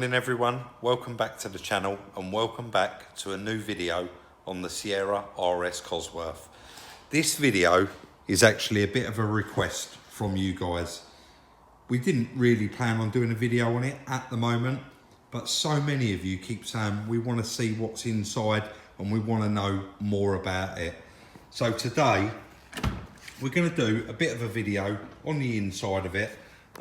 Morning everyone, welcome back to the channel and welcome back to a new video on the Sierra RS Cosworth. This video is actually a bit of a request from you guys. We didn't really plan on doing a video on it at the moment, but so many of you keep saying we want to see what's inside and we want to know more about it. So today we're going to do a bit of a video on the inside of it,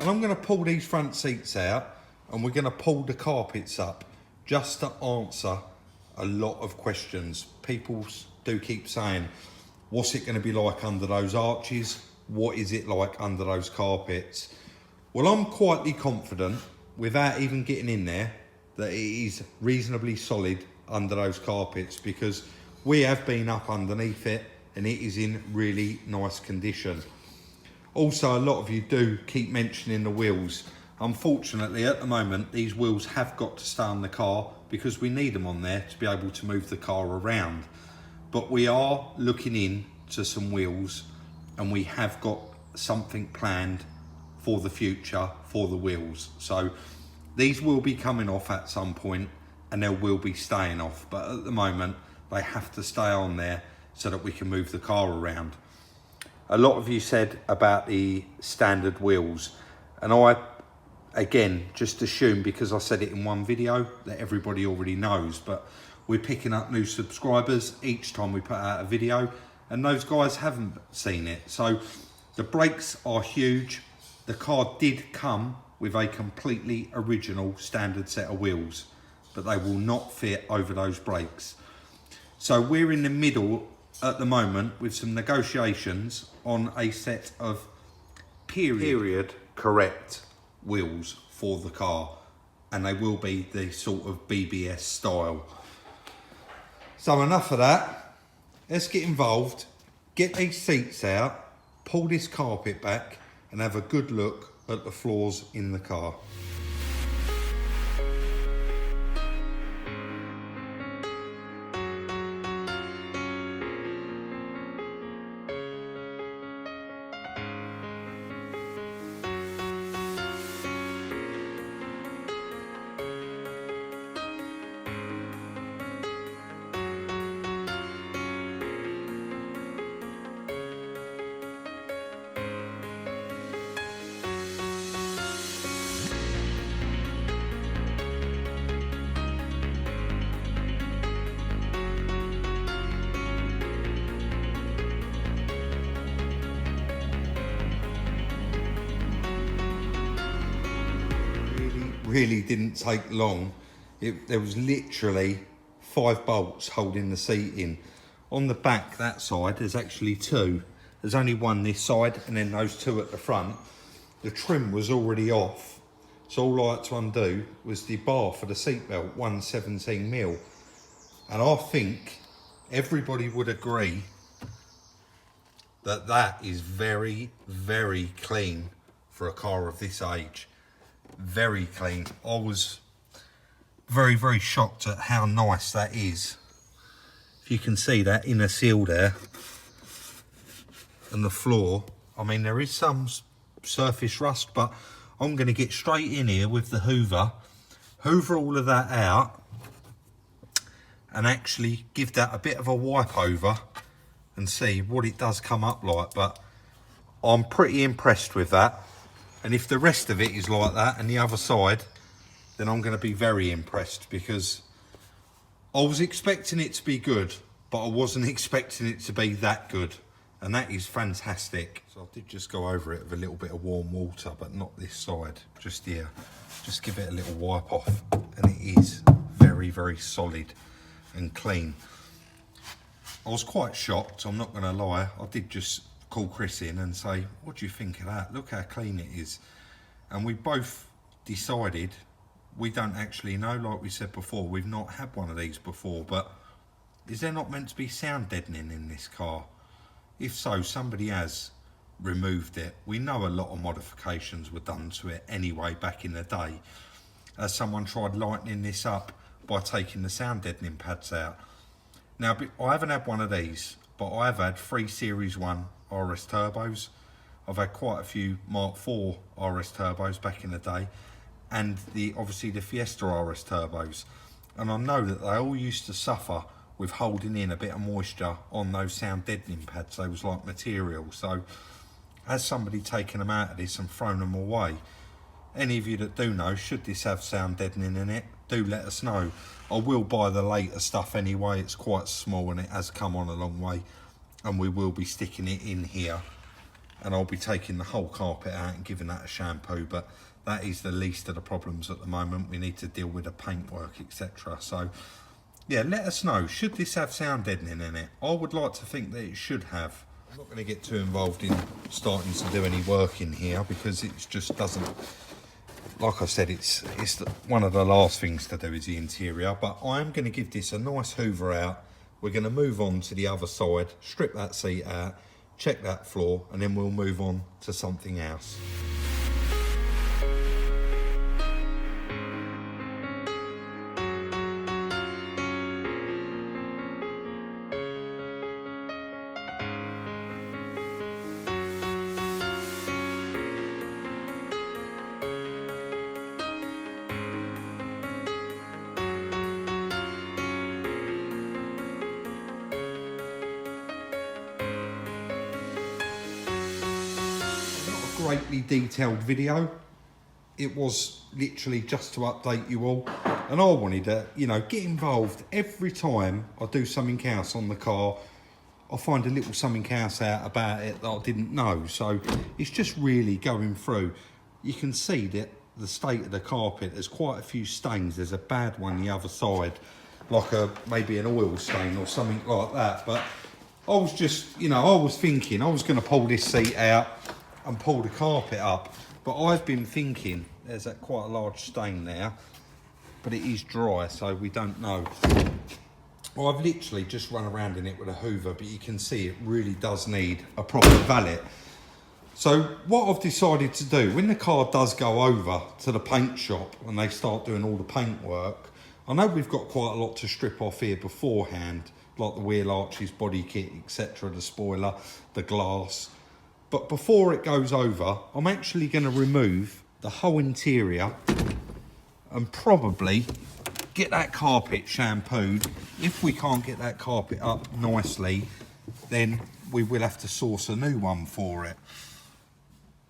and I'm going to pull these front seats out and we're going to pull the carpets up just to answer a lot of questions. People do keep saying, what's it going to be like under those arches? What is it like under those carpets? Well, I'm quietly confident, without even getting in there, that it is reasonably solid under those carpets, because we have been up underneath it and it is in really nice condition. Also, a lot of you do keep mentioning the wheels. Unfortunately, at the moment, these wheels have got to stay on the car because we need them on there to be able to move the car around. But we are looking into some wheels and we have got something planned for the future for the wheels. So these will be coming off at some point and they will be staying off. But at the moment, they have to stay on there so that we can move the car around. A lot of you said about the standard wheels, and I again just assume, because I said it in one video, that everybody already knows, but we're picking up new subscribers each time we put out a video, and those guys haven't seen it. So the brakes are huge. The car did come with a completely original standard set of wheels, but they will not fit over those brakes. So we're in the middle at the moment with some negotiations on a set of period correct wheels for the car, and they will be the sort of BBS style. So enough of that, let's get involved, get these seats out, pull this carpet back and have a good look at the floors in the car. Really didn't take long. There was literally 5 bolts holding the seat in. On the back, that side, there's actually 2. There's only one this side and then those 2 at the front. The trim was already off, so all I had to undo was the bar for the seat belt, 117mm. And I think everybody would agree that that is very, very clean for a car of this age. Very clean. I was very, very shocked at how nice that is. If you can see that inner seal there and the floor, I mean, there is some surface rust, but I'm going to get straight in here with the hoover all of that out and actually give that a bit of a wipe over and see what it does come up like. But I'm pretty impressed with that. And if the rest of it is like that and the other side, then I'm going to be very impressed, because I was expecting it to be good, but I wasn't expecting it to be that good. And that is fantastic. So I did just go over it with a little bit of warm water, but not this side, just here. Just give it a little wipe off and it is very, very solid and clean. I was quite shocked, I'm not going to lie. I did just call Chris in and say, what do you think of that? Look how clean it is. And we both decided we don't actually know, like we said before, we've not had one of these before, but is there not meant to be sound deadening in this car? If so, somebody has removed it. We know a lot of modifications were done to it anyway back in the day, as someone tried lightening this up by taking the sound deadening pads out. Now, I haven't had one of these, but I have had 3 Series 1 RS turbos. I've had quite a few Mark IV RS turbos back in the day, and obviously the Fiesta RS turbos. And I know that they all used to suffer with holding in a bit of moisture on those sound deadening pads. They was like material. So has somebody taken them out of this and thrown them away? Any of you that do know, should this have sound deadening in it, do let us know. I will buy the later stuff anyway. It's quite small and it has come on a long way, and we will be sticking it in here, and I'll be taking the whole carpet out and giving that a shampoo. But that is the least of the problems at the moment. We need to deal with the paintwork, etc. So yeah, let us know, should this have sound deadening in it? I would like to think that it should have. I'm not going to get too involved in starting to do any work in here, because it just doesn't, like I said, it's one of the last things to do is the interior. But I am going to give this a nice hoover out. We're going to move on to the other side, strip that seat out, check that floor, and then we'll move on to something else. Greatly detailed video. It was literally just to update you all, and I wanted to, you know, get involved. Every time I do something else on the car, I find a little something else out about it that I didn't know. So it's just really going through. You can see that the state of the carpet, there's quite a few stains. There's a bad one the other side, like maybe an oil stain or something like that. But I was just, you know, I was thinking I was going to pull this seat out and pull the carpet up, but I've been thinking there's quite a large stain there, but it is dry, so we don't know. Well, I've literally just run around in it with a hoover, but you can see it really does need a proper valet. So what I've decided to do, when the car does go over to the paint shop and they start doing all the paint work, I know we've got quite a lot to strip off here beforehand, like the wheel arches, body kit, etc., the spoiler, the glass. But before it goes over, I'm actually going to remove the whole interior and probably get that carpet shampooed. If we can't get that carpet up nicely, then we will have to source a new one for it.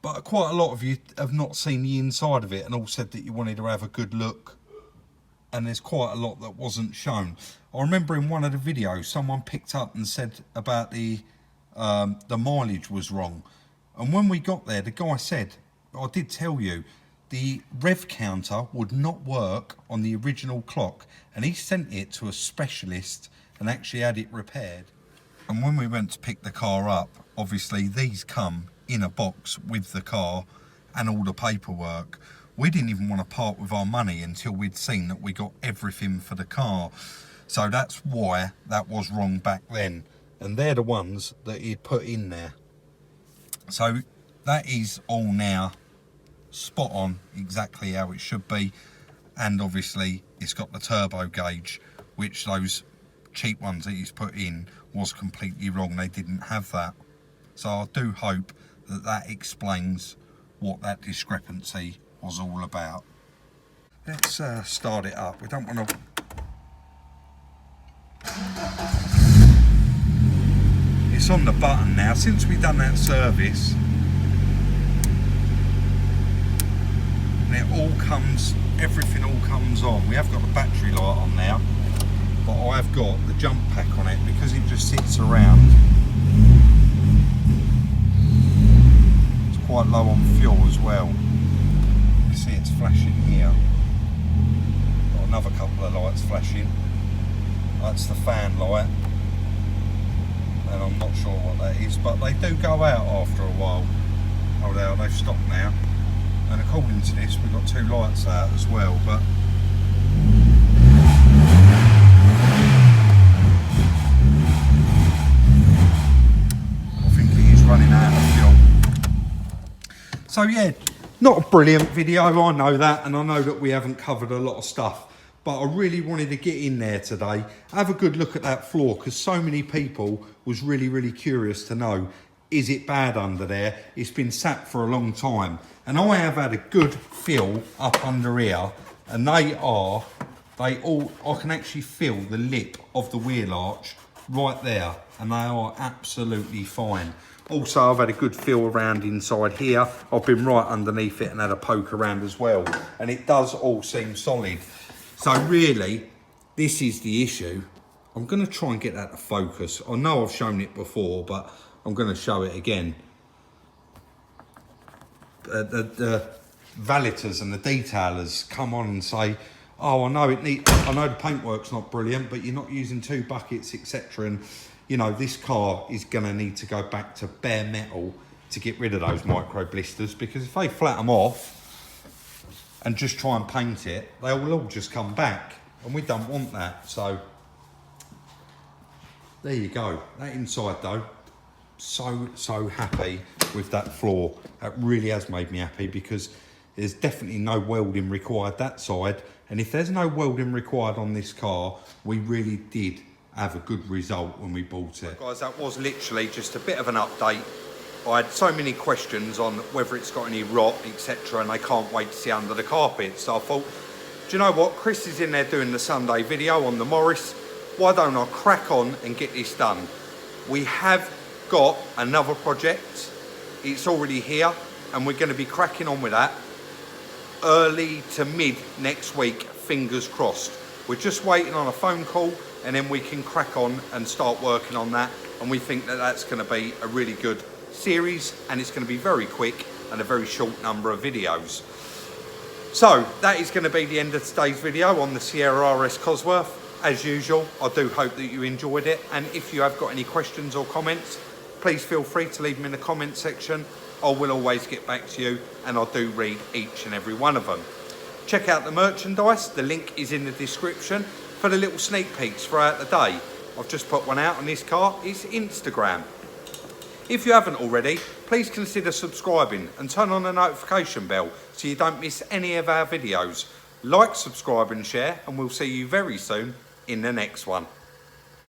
But quite a lot of you have not seen the inside of it and all said that you wanted to have a good look, and there's quite a lot that wasn't shown. I remember in one of the videos someone picked up and said about the mileage was wrong, and when we got there the guy said, I did tell you, the rev counter would not work on the original clock, and he sent it to a specialist and actually had it repaired. And when we went to pick the car up, obviously these come in a box with the car and all the paperwork. We didn't even want to part with our money until we'd seen that we got everything for the car. So that's why that was wrong back then. And they're the ones that he'd put in there. So that is all now spot on, exactly how it should be. And obviously it's got the turbo gauge, which those cheap ones that he's put in was completely wrong. They didn't have that. So I do hope that that explains what that discrepancy was all about. Let's start it up. We don't want to... It's on the button now. Since we've done that service, and it all comes, everything all comes on. We have got the battery light on now, but I've got the jump pack on it because it just sits around. It's quite low on fuel as well. You see it's flashing here. Got another couple of lights flashing. That's the fan light, and I'm not sure what that is, but they do go out after a while. Oh, they've stopped now. And according to this, we've got two lights out as well, but I think it is running out of fuel. So yeah, not a brilliant video, I know that, and I know that we haven't covered a lot of stuff, but I really wanted to get in there today, have a good look at that floor, because so many people was really curious to know, is it bad under there? It's been sat for a long time. And I have had a good feel up under here, and I can actually feel the lip of the wheel arch right there, and they are absolutely fine. Also, I've had a good feel around inside here. I've been right underneath it and had a poke around as well, and it does all seem solid. So really, this is the issue. I'm going to try and get that to focus. I know I've shown it before, but I'm going to show it again. The valeters and the detailers come on and say, oh, I know the paintwork's not brilliant, but you're not using 2 buckets, etc. And you know, this car is going to need to go back to bare metal to get rid of those micro blisters, because if they flat them off and just try and paint it, they will all just come back, and we don't want that. So there you go. That inside though, so happy with that floor. That really has made me happy, because there's definitely no welding required that side, and if there's no welding required on this car, we really did have a good result when we bought it. Guys, that was literally just a bit of an update. I had so many questions on whether it's got any rot, etc., and I can't wait to see under the carpet. So I thought, do you know what? Chris is in there doing the Sunday video on the Morris. Why don't I crack on and get this done? We have got another project. It's already here, and we're going to be cracking on with that early to mid next week, fingers crossed. We're just waiting on a phone call, and then we can crack on and start working on that. And we think that that's going to be a really good series, and it's going to be very quick and a very short number of videos. So that is going to be the end of today's video on the Sierra RS Cosworth. As usual, I do hope that you enjoyed it, and if you have got any questions or comments, please feel free to leave them in the comment section. I will always get back to you, and I do read each and every one of them. Check out the merchandise, the link is in the description for the little sneak peeks throughout the day. I've just put one out on this car, it's Instagram. If you haven't already, please consider subscribing and turn on the notification bell so you don't miss any of our videos. Like, subscribe and share, and we'll see you very soon in the next one.